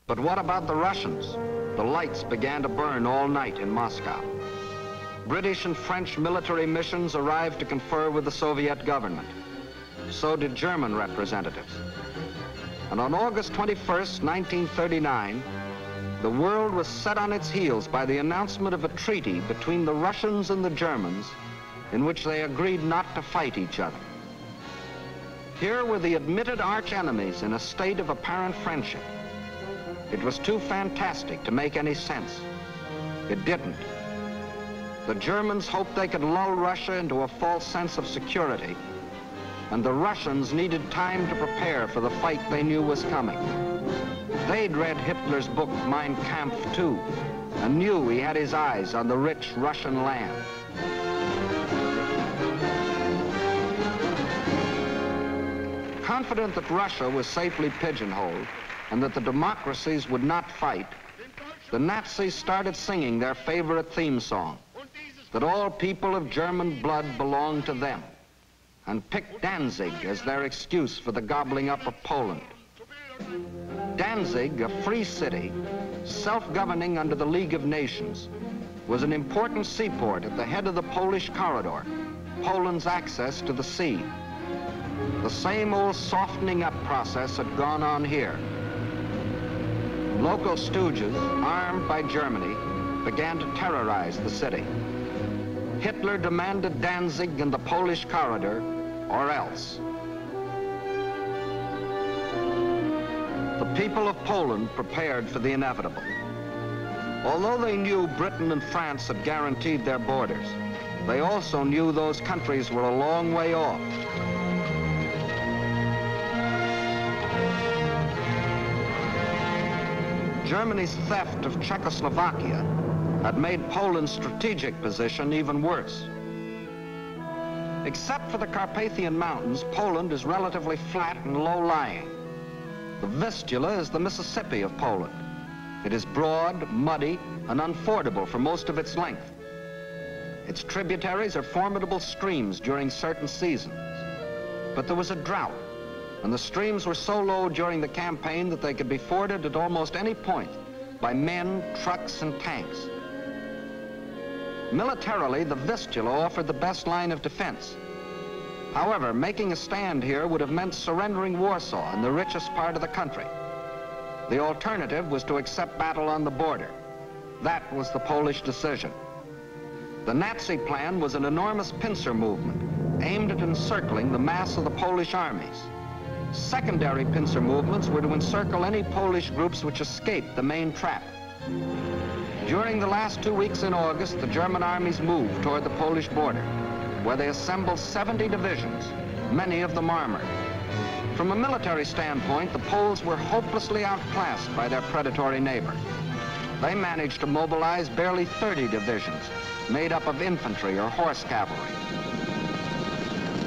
But what about the Russians? The lights began to burn all night in Moscow. British and French military missions arrived to confer with the Soviet government. So did German representatives. And on August 21st, 1939, the world was set on its heels by the announcement of a treaty between the Russians and the Germans in which they agreed not to fight each other. Here were the admitted arch-enemies in a state of apparent friendship. It was too fantastic to make any sense. It didn't. The Germans hoped they could lull Russia into a false sense of security, and the Russians needed time to prepare for the fight they knew was coming. They'd read Hitler's book, Mein Kampf, too, and knew he had his eyes on the rich Russian land. Confident that Russia was safely pigeonholed and that the democracies would not fight, the Nazis started singing their favorite theme song, that all people of German blood belonged to them, and picked Danzig as their excuse for the gobbling up of Poland. Danzig, a free city, self-governing under the League of Nations, was an important seaport at the head of the Polish corridor, Poland's access to the sea. The same old softening up process had gone on here. Local stooges, armed by Germany, began to terrorize the city. Hitler demanded Danzig and the Polish corridor, or else. The people of Poland prepared for the inevitable. Although they knew Britain and France had guaranteed their borders, they also knew those countries were a long way off. Germany's theft of Czechoslovakia had made Poland's strategic position even worse. Except for the Carpathian Mountains, Poland is relatively flat and low-lying. The Vistula is the Mississippi of Poland. It is broad, muddy, and unfordable for most of its length. Its tributaries are formidable streams during certain seasons. But there was a drought, and the streams were so low during the campaign that they could be forded at almost any point by men, trucks, and tanks. Militarily, the Vistula offered the best line of defense. However, making a stand here would have meant surrendering Warsaw in the richest part of the country. The alternative was to accept battle on the border. That was the Polish decision. The Nazi plan was an enormous pincer movement aimed at encircling the mass of the Polish armies. Secondary pincer movements were to encircle any Polish groups which escaped the main trap. During the last 2 weeks in August, the German armies moved toward the Polish border, where they assembled 70 divisions, many of them armored. From a military standpoint, the Poles were hopelessly outclassed by their predatory neighbor. They managed to mobilize barely 30 divisions, made up of infantry or horse cavalry.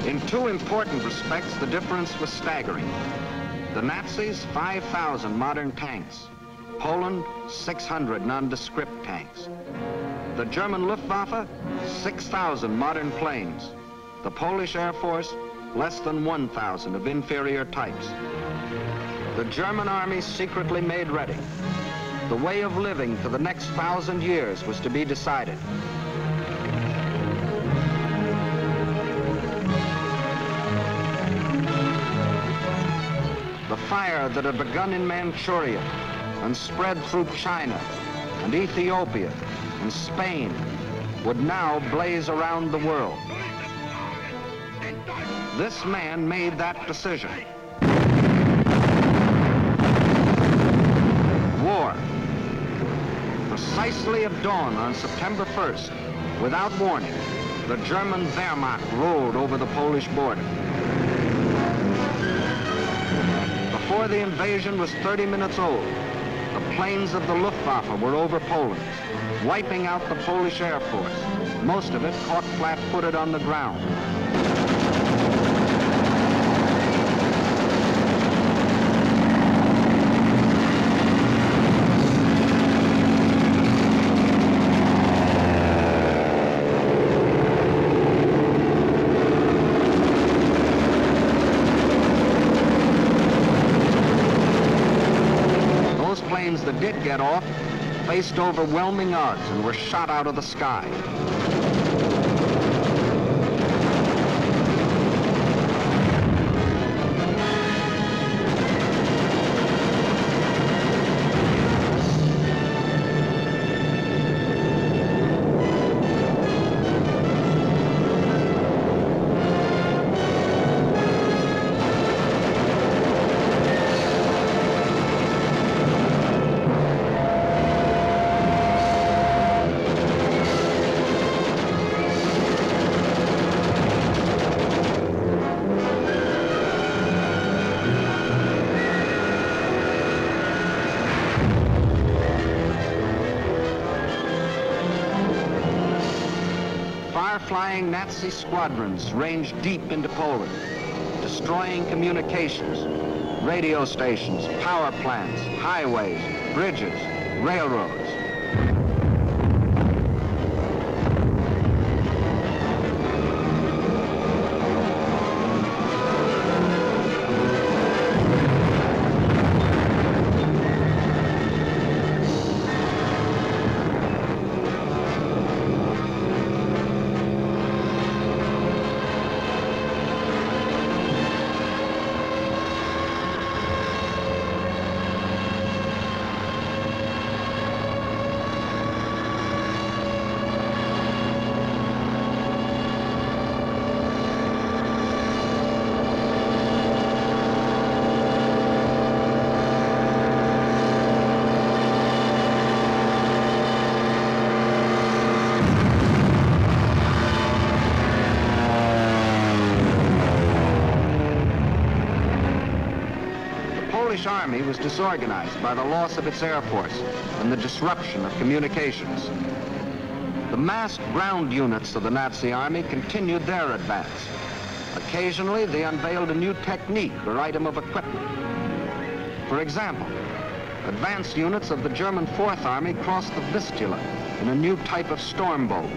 In two important respects, the difference was staggering. The Nazis, 5,000 modern tanks. Poland, 600 nondescript tanks. The German Luftwaffe, 6,000 modern planes. The Polish Air Force, less than 1,000 of inferior types. The German army secretly made ready. The way of living for the next 1,000 years was to be decided. The fire that had begun in Manchuria and spread through China and Ethiopia and Spain would now blaze around the world. This man made that decision. War. Precisely at dawn on September 1st, without warning, the German Wehrmacht rolled over the Polish border. Before the invasion was 30 minutes old, the planes of the Luftwaffe were over Poland, wiping out the Polish Air Force, most of it caught flat-footed on the ground. that did get off faced overwhelming odds and were shot out of the sky. Flying Nazi squadrons ranged deep into Poland, destroying communications, radio stations, power plants, highways, bridges, railroads. The Polish army was disorganized by the loss of its air force and the disruption of communications. The massed ground units of the Nazi army continued their advance. Occasionally, they unveiled a new technique or item of equipment. For example, advance units of the German Fourth Army crossed the Vistula in a new type of storm boat